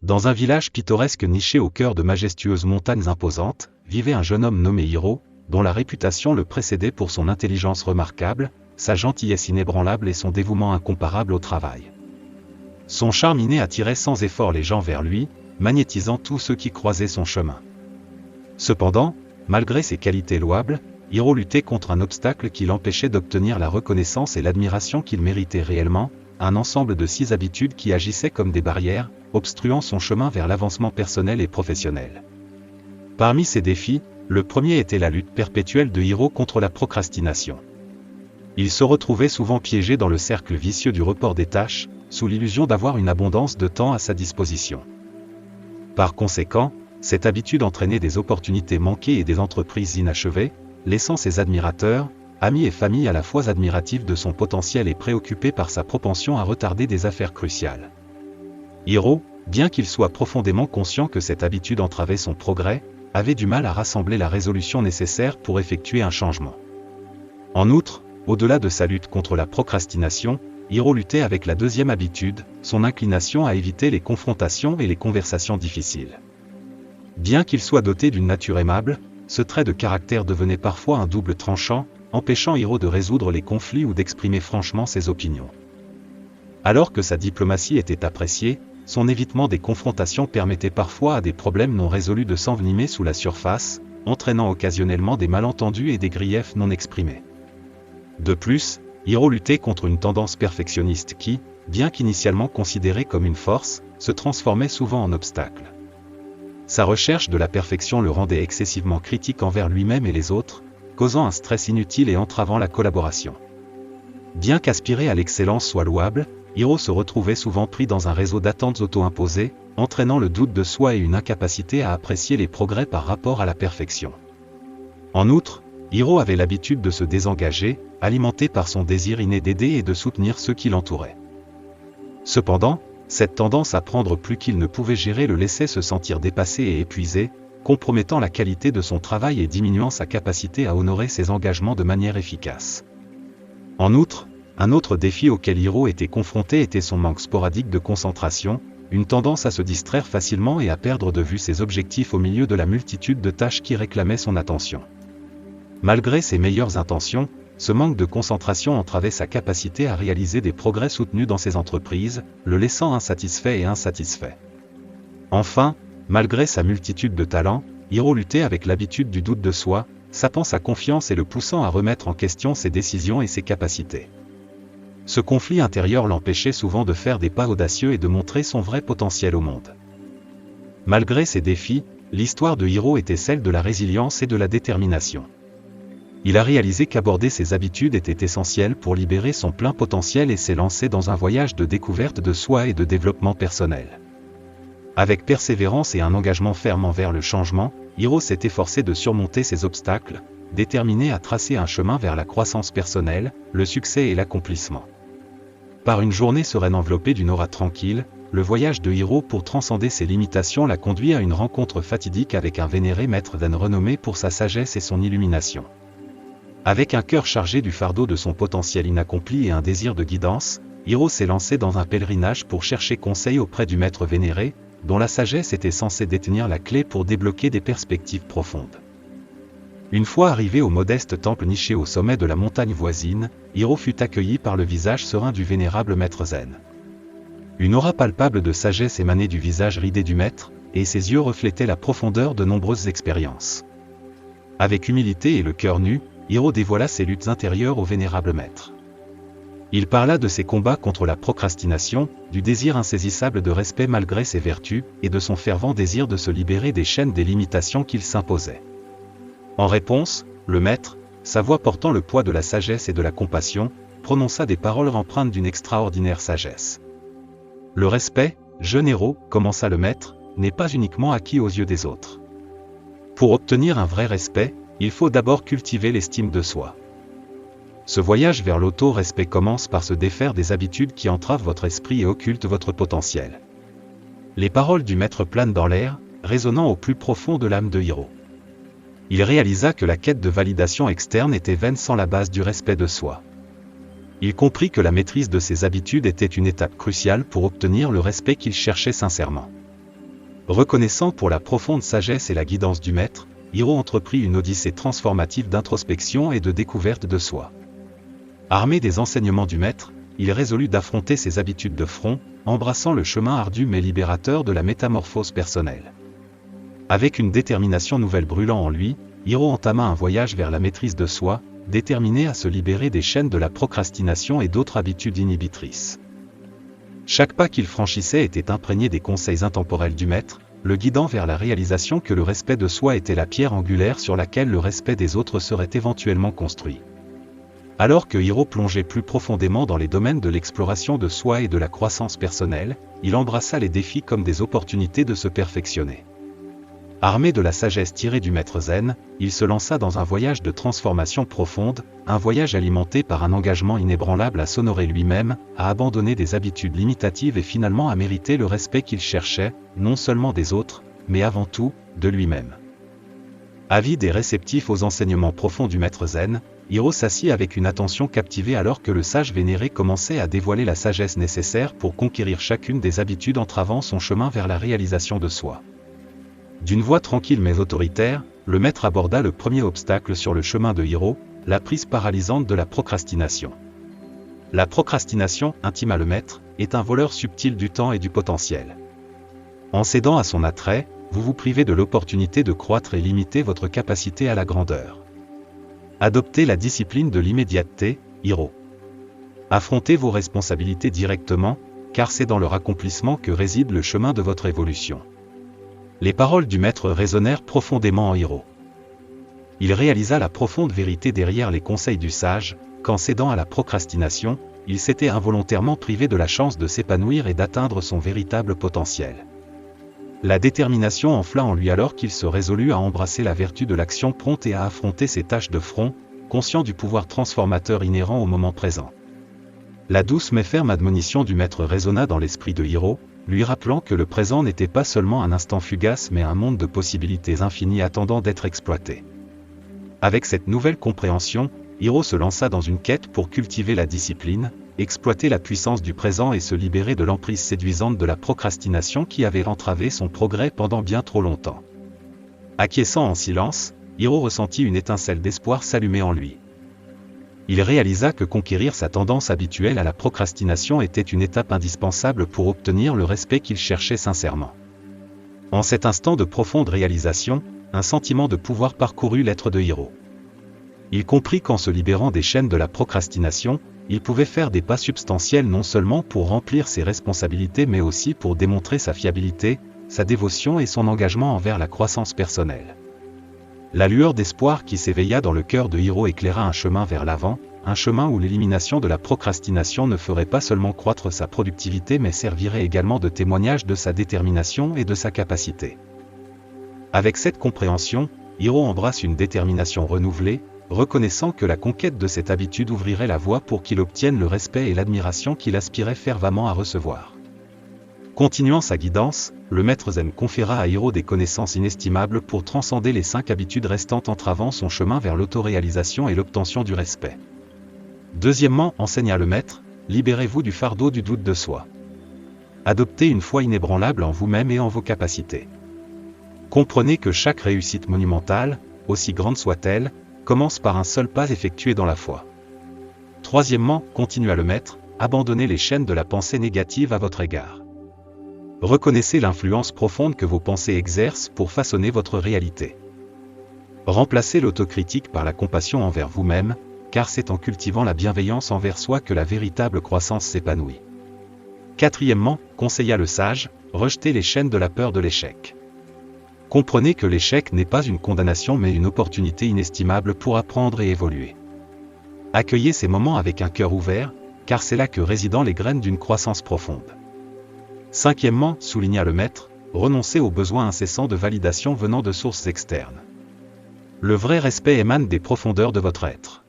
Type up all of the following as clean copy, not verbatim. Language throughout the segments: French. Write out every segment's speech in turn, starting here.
Dans un village pittoresque niché au cœur de majestueuses montagnes imposantes, vivait un jeune homme nommé Hiro, dont la réputation le précédait pour son intelligence remarquable, sa gentillesse inébranlable et son dévouement incomparable au travail. Son charme inné attirait sans effort les gens vers lui, magnétisant tous ceux qui croisaient son chemin. Cependant, malgré ses qualités louables, Hiro luttait contre un obstacle qui l'empêchait d'obtenir la reconnaissance et l'admiration qu'il méritait réellement, un ensemble de 6 habitudes qui agissaient comme des barrières, obstruant son chemin vers l'avancement personnel et professionnel. Parmi ces défis, le premier était la lutte perpétuelle de Hiro contre la procrastination. Il se retrouvait souvent piégé dans le cercle vicieux du report des tâches, sous l'illusion d'avoir une abondance de temps à sa disposition. Par conséquent, cette habitude entraînait des opportunités manquées et des entreprises inachevées, laissant ses admirateurs, amis et famille à la fois admiratifs de son potentiel et préoccupés par sa propension à retarder des affaires cruciales. Hiro, bien qu'il soit profondément conscient que cette habitude entravait son progrès, avait du mal à rassembler la résolution nécessaire pour effectuer un changement. En outre, au-delà de sa lutte contre la procrastination, Hiro luttait avec la deuxième habitude, son inclination à éviter les confrontations et les conversations difficiles. Bien qu'il soit doté d'une nature aimable, ce trait de caractère devenait parfois un double tranchant, empêchant Hiro de résoudre les conflits ou d'exprimer franchement ses opinions. Alors que sa diplomatie était appréciée, son évitement des confrontations permettait parfois à des problèmes non résolus de s'envenimer sous la surface, entraînant occasionnellement des malentendus et des griefs non exprimés. De plus, Hiro luttait contre une tendance perfectionniste qui, bien qu'initialement considérée comme une force, se transformait souvent en obstacle. Sa recherche de la perfection le rendait excessivement critique envers lui-même et les autres, causant un stress inutile et entravant la collaboration. Bien qu'aspirer à l'excellence soit louable, Hiro se retrouvait souvent pris dans un réseau d'attentes auto-imposées, entraînant le doute de soi et une incapacité à apprécier les progrès par rapport à la perfection. En outre, Hiro avait l'habitude de se désengager, alimenté par son désir inné d'aider et de soutenir ceux qui l'entouraient. Cependant, cette tendance à prendre plus qu'il ne pouvait gérer le laissait se sentir dépassé et épuisé, compromettant la qualité de son travail et diminuant sa capacité à honorer ses engagements de manière efficace. En outre, un autre défi auquel Hiro était confronté était son manque sporadique de concentration, une tendance à se distraire facilement et à perdre de vue ses objectifs au milieu de la multitude de tâches qui réclamaient son attention. Malgré ses meilleures intentions, ce manque de concentration entravait sa capacité à réaliser des progrès soutenus dans ses entreprises, le laissant insatisfait et insatisfait. Enfin, malgré sa multitude de talents, Hiro luttait avec l'habitude du doute de soi, sapant sa confiance et le poussant à remettre en question ses décisions et ses capacités. Ce conflit intérieur l'empêchait souvent de faire des pas audacieux et de montrer son vrai potentiel au monde. Malgré ces défis, l'histoire de Hiro était celle de la résilience et de la détermination. Il a réalisé qu'aborder ses habitudes était essentiel pour libérer son plein potentiel et s'est lancé dans un voyage de découverte de soi et de développement personnel. Avec persévérance et un engagement ferme envers le changement, Hiro s'est efforcé de surmonter ces obstacles, déterminé à tracer un chemin vers la croissance personnelle, le succès et l'accomplissement. Par une journée sereine enveloppée d'une aura tranquille, le voyage de Hiro pour transcender ses limitations l'a conduit à une rencontre fatidique avec un vénéré maître zen renommé pour sa sagesse et son illumination. Avec un cœur chargé du fardeau de son potentiel inaccompli et un désir de guidance, Hiro s'est lancé dans un pèlerinage pour chercher conseil auprès du maître vénéré, dont la sagesse était censée détenir la clé pour débloquer des perspectives profondes. Une fois arrivé au modeste temple niché au sommet de la montagne voisine, Hiro fut accueilli par le visage serein du vénérable maître zen. Une aura palpable de sagesse émanait du visage ridé du maître, et ses yeux reflétaient la profondeur de nombreuses expériences. Avec humilité et le cœur nu, Hiro dévoila ses luttes intérieures au vénérable maître. Il parla de ses combats contre la procrastination, du désir insaisissable de respect malgré ses vertus, et de son fervent désir de se libérer des chaînes des limitations qu'il s'imposait. En réponse, le maître, sa voix portant le poids de la sagesse et de la compassion, prononça des paroles empreintes d'une extraordinaire sagesse. Le respect, jeune héros, commença le maître, n'est pas uniquement acquis aux yeux des autres. Pour obtenir un vrai respect, il faut d'abord cultiver l'estime de soi. Ce voyage vers l'auto-respect commence par se défaire des habitudes qui entravent votre esprit et occultent votre potentiel. Les paroles du maître planent dans l'air, résonnant au plus profond de l'âme de Hiro. Il réalisa que la quête de validation externe était vaine sans la base du respect de soi. Il comprit que la maîtrise de ses habitudes était une étape cruciale pour obtenir le respect qu'il cherchait sincèrement. Reconnaissant pour la profonde sagesse et la guidance du maître, Hiro entreprit une odyssée transformative d'introspection et de découverte de soi. Armé des enseignements du maître, il résolut d'affronter ses habitudes de front, embrassant le chemin ardu mais libérateur de la métamorphose personnelle. Avec une détermination nouvelle brûlant en lui, Hiro entama un voyage vers la maîtrise de soi, déterminé à se libérer des chaînes de la procrastination et d'autres habitudes inhibitrices. Chaque pas qu'il franchissait était imprégné des conseils intemporels du maître, le guidant vers la réalisation que le respect de soi était la pierre angulaire sur laquelle le respect des autres serait éventuellement construit. Alors que Hiro plongeait plus profondément dans les domaines de l'exploration de soi et de la croissance personnelle, il embrassa les défis comme des opportunités de se perfectionner. Armé de la sagesse tirée du maître zen, il se lança dans un voyage de transformation profonde, un voyage alimenté par un engagement inébranlable à s'honorer lui-même, à abandonner des habitudes limitatives et finalement à mériter le respect qu'il cherchait, non seulement des autres, mais avant tout, de lui-même. Avide et réceptif aux enseignements profonds du maître zen, Hiro s'assit avec une attention captivée alors que le sage vénéré commençait à dévoiler la sagesse nécessaire pour conquérir chacune des habitudes entravant son chemin vers la réalisation de soi. D'une voix tranquille mais autoritaire, le maître aborda le premier obstacle sur le chemin de Hiro, la prise paralysante de la procrastination. La procrastination, intima le maître, est un voleur subtil du temps et du potentiel. En cédant à son attrait, vous vous privez de l'opportunité de croître et limiter votre capacité à la grandeur. Adoptez la discipline de l'immédiateté, Hiro. Affrontez vos responsabilités directement, car c'est dans leur accomplissement que réside le chemin de votre évolution. Les paroles du maître résonnèrent profondément en Hiro. Il réalisa la profonde vérité derrière les conseils du sage, qu'en cédant à la procrastination, il s'était involontairement privé de la chance de s'épanouir et d'atteindre son véritable potentiel. La détermination enfla en lui alors qu'il se résolut à embrasser la vertu de l'action prompte et à affronter ses tâches de front, conscient du pouvoir transformateur inhérent au moment présent. La douce mais ferme admonition du maître résonna dans l'esprit de Hiro, lui rappelant que le présent n'était pas seulement un instant fugace mais un monde de possibilités infinies attendant d'être exploité. Avec cette nouvelle compréhension, Hiro se lança dans une quête pour cultiver la discipline, exploiter la puissance du présent et se libérer de l'emprise séduisante de la procrastination qui avait entravé son progrès pendant bien trop longtemps. Acquiesçant en silence, Hiro ressentit une étincelle d'espoir s'allumer en lui. Il réalisa que conquérir sa tendance habituelle à la procrastination était une étape indispensable pour obtenir le respect qu'il cherchait sincèrement. En cet instant de profonde réalisation, un sentiment de pouvoir parcourut l'être de Hiro. Il comprit qu'en se libérant des chaînes de la procrastination, il pouvait faire des pas substantiels non seulement pour remplir ses responsabilités mais aussi pour démontrer sa fiabilité, sa dévotion et son engagement envers la croissance personnelle. La lueur d'espoir qui s'éveilla dans le cœur de Hiro éclaira un chemin vers l'avant, un chemin où l'élimination de la procrastination ne ferait pas seulement croître sa productivité mais servirait également de témoignage de sa détermination et de sa capacité. Avec cette compréhension, Hiro embrasse une détermination renouvelée, reconnaissant que la conquête de cette habitude ouvrirait la voie pour qu'il obtienne le respect et l'admiration qu'il aspirait fervemment à recevoir. Continuant sa guidance, le maître zen conféra à Hiro des connaissances inestimables pour transcender les 5 habitudes restantes entravant son chemin vers l'autoréalisation et l'obtention du respect. Deuxièmement, enseigna le maître, libérez-vous du fardeau du doute de soi. Adoptez une foi inébranlable en vous-même et en vos capacités. Comprenez que chaque réussite monumentale, aussi grande soit-elle, commence par un seul pas effectué dans la foi. Troisièmement, continua le maître, abandonnez les chaînes de la pensée négative à votre égard. Reconnaissez l'influence profonde que vos pensées exercent pour façonner votre réalité. Remplacez l'autocritique par la compassion envers vous-même, car c'est en cultivant la bienveillance envers soi que la véritable croissance s'épanouit. Quatrièmement, conseilla le sage, rejetez les chaînes de la peur de l'échec. Comprenez que l'échec n'est pas une condamnation mais une opportunité inestimable pour apprendre et évoluer. Accueillez ces moments avec un cœur ouvert, car c'est là que résident les graines d'une croissance profonde. Cinquièmement, souligna le maître, renoncez aux besoins incessants de validation venant de sources externes. Le vrai respect émane des profondeurs de votre être.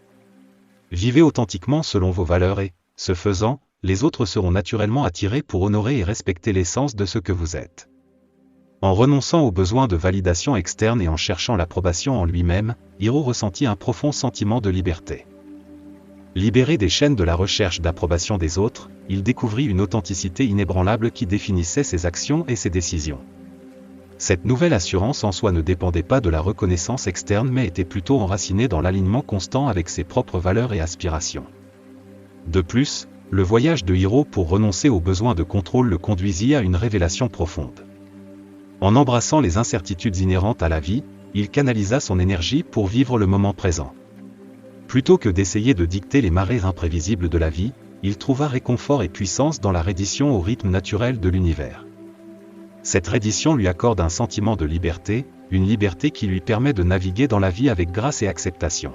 Vivez authentiquement selon vos valeurs et, ce faisant, les autres seront naturellement attirés pour honorer et respecter l'essence de ce que vous êtes. En renonçant aux besoins de validation externe et en cherchant l'approbation en lui-même, Hiro ressentit un profond sentiment de liberté. Libéré des chaînes de la recherche d'approbation des autres, il découvrit une authenticité inébranlable qui définissait ses actions et ses décisions. Cette nouvelle assurance en soi ne dépendait pas de la reconnaissance externe mais était plutôt enracinée dans l'alignement constant avec ses propres valeurs et aspirations. De plus, le voyage de Hiro pour renoncer au besoin de contrôle le conduisit à une révélation profonde. En embrassant les incertitudes inhérentes à la vie, il canalisa son énergie pour vivre le moment présent. Plutôt que d'essayer de dicter les marées imprévisibles de la vie, il trouva réconfort et puissance dans la reddition au rythme naturel de l'univers. Cette reddition lui accorde un sentiment de liberté, une liberté qui lui permet de naviguer dans la vie avec grâce et acceptation.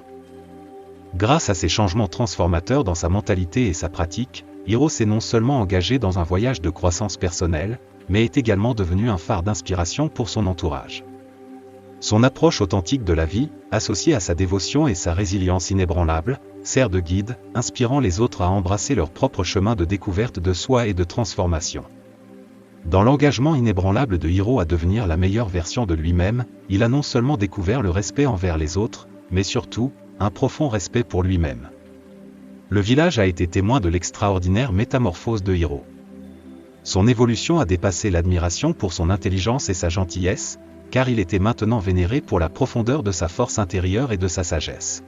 Grâce à ces changements transformateurs dans sa mentalité et sa pratique, Hiro s'est non seulement engagé dans un voyage de croissance personnelle, mais est également devenu un phare d'inspiration pour son entourage. Son approche authentique de la vie, associée à sa dévotion et sa résilience inébranlable, sert de guide, inspirant les autres à embrasser leur propre chemin de découverte de soi et de transformation. Dans l'engagement inébranlable de Hiro à devenir la meilleure version de lui-même, il a non seulement découvert le respect envers les autres, mais surtout, un profond respect pour lui-même. Le village a été témoin de l'extraordinaire métamorphose de Hiro. Son évolution a dépassé l'admiration pour son intelligence et sa gentillesse, car il était maintenant vénéré pour la profondeur de sa force intérieure et de sa sagesse.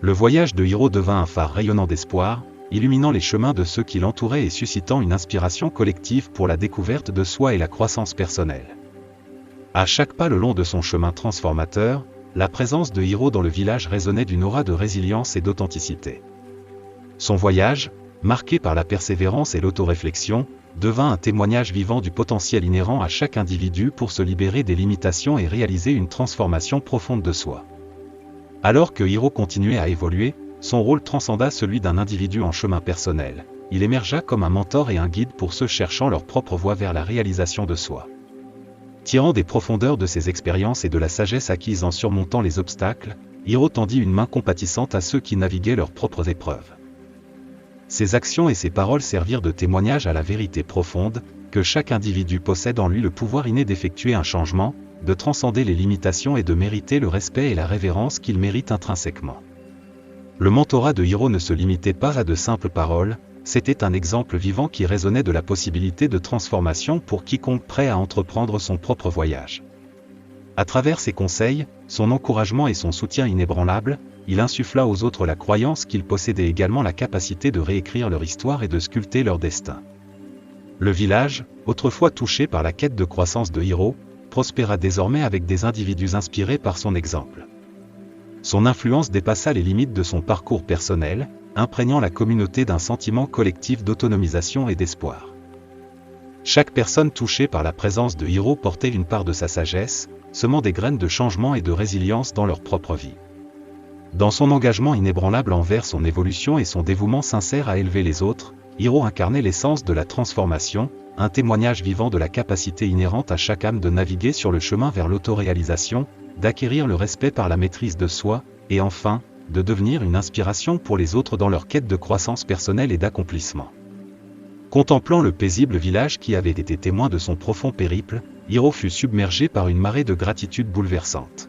Le voyage de Hiro devint un phare rayonnant d'espoir, illuminant les chemins de ceux qui l'entouraient et suscitant une inspiration collective pour la découverte de soi et la croissance personnelle. À chaque pas le long de son chemin transformateur, la présence de Hiro dans le village résonnait d'une aura de résilience et d'authenticité. Son voyage, marqué par la persévérance et l'autoréflexion, devint un témoignage vivant du potentiel inhérent à chaque individu pour se libérer des limitations et réaliser une transformation profonde de soi. Alors que Hiro continuait à évoluer, son rôle transcenda celui d'un individu en chemin personnel. Il émergea comme un mentor et un guide pour ceux cherchant leur propre voie vers la réalisation de soi. Tirant des profondeurs de ses expériences et de la sagesse acquise en surmontant les obstacles, Hiro tendit une main compatissante à ceux qui naviguaient leurs propres épreuves. Ses actions et ses paroles servirent de témoignage à la vérité profonde, que chaque individu possède en lui le pouvoir inné d'effectuer un changement, de transcender les limitations et de mériter le respect et la révérence qu'il mérite intrinsèquement. Le mentorat de Hiro ne se limitait pas à de simples paroles, c'était un exemple vivant qui résonnait de la possibilité de transformation pour quiconque prêt à entreprendre son propre voyage. À travers ses conseils, son encouragement et son soutien inébranlable, il insuffla aux autres la croyance qu'ils possédaient également la capacité de réécrire leur histoire et de sculpter leur destin. Le village, autrefois touché par la quête de croissance de Hiro, prospéra désormais avec des individus inspirés par son exemple. Son influence dépassa les limites de son parcours personnel, imprégnant la communauté d'un sentiment collectif d'autonomisation et d'espoir. Chaque personne touchée par la présence de Hiro portait une part de sa sagesse, semant des graines de changement et de résilience dans leur propre vie. Dans son engagement inébranlable envers son évolution et son dévouement sincère à élever les autres, Hiro incarnait l'essence de la transformation, un témoignage vivant de la capacité inhérente à chaque âme de naviguer sur le chemin vers l'autoréalisation, d'acquérir le respect par la maîtrise de soi, et enfin, de devenir une inspiration pour les autres dans leur quête de croissance personnelle et d'accomplissement. Contemplant le paisible village qui avait été témoin de son profond périple, Hiro fut submergé par une marée de gratitude bouleversante.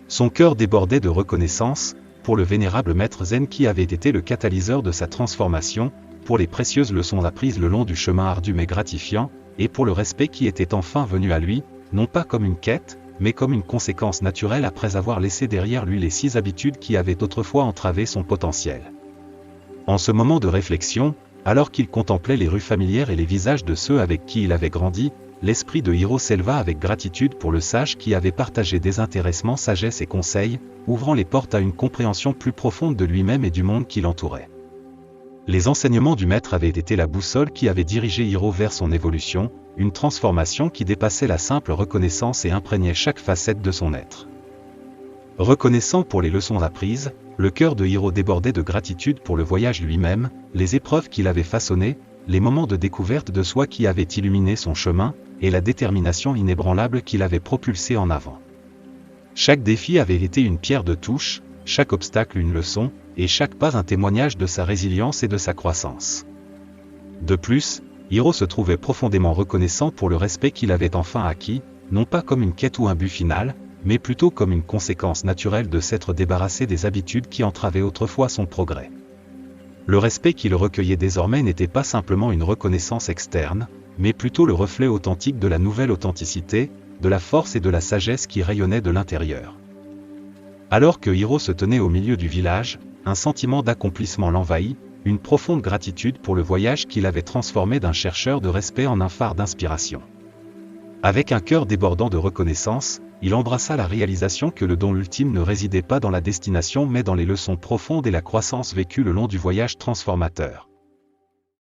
Son cœur débordait de reconnaissance, pour le vénérable maître zen qui avait été le catalyseur de sa transformation, pour les précieuses leçons apprises le long du chemin ardu mais gratifiant, et pour le respect qui était enfin venu à lui, non pas comme une quête, mais comme une conséquence naturelle après avoir laissé derrière lui les 6 habitudes qui avaient autrefois entravé son potentiel. En ce moment de réflexion, alors qu'il contemplait les rues familières et les visages de ceux avec qui il avait grandi, l'esprit de Hiro s'éleva avec gratitude pour le sage qui avait partagé désintéressement, sagesse et conseils, ouvrant les portes à une compréhension plus profonde de lui-même et du monde qui l'entourait. Les enseignements du maître avaient été la boussole qui avait dirigé Hiro vers son évolution, une transformation qui dépassait la simple reconnaissance et imprégnait chaque facette de son être. Reconnaissant pour les leçons apprises, le cœur de Hiro débordait de gratitude pour le voyage lui-même, les épreuves qu'il avait façonnées, les moments de découverte de soi qui avaient illuminé son chemin, et la détermination inébranlable qui l'avait propulsé en avant. Chaque défi avait été une pierre de touche, chaque obstacle une leçon, et chaque pas un témoignage de sa résilience et de sa croissance. De plus, Hiro se trouvait profondément reconnaissant pour le respect qu'il avait enfin acquis, non pas comme une quête ou un but final, mais plutôt comme une conséquence naturelle de s'être débarrassé des habitudes qui entravaient autrefois son progrès. Le respect qu'il recueillait désormais n'était pas simplement une reconnaissance externe, mais plutôt le reflet authentique de la nouvelle authenticité, de la force et de la sagesse qui rayonnait de l'intérieur. Alors que Hiro se tenait au milieu du village, un sentiment d'accomplissement l'envahit, une profonde gratitude pour le voyage qu'il avait transformé d'un chercheur de respect en un phare d'inspiration. Avec un cœur débordant de reconnaissance, il embrassa la réalisation que le don ultime ne résidait pas dans la destination mais dans les leçons profondes et la croissance vécue le long du voyage transformateur.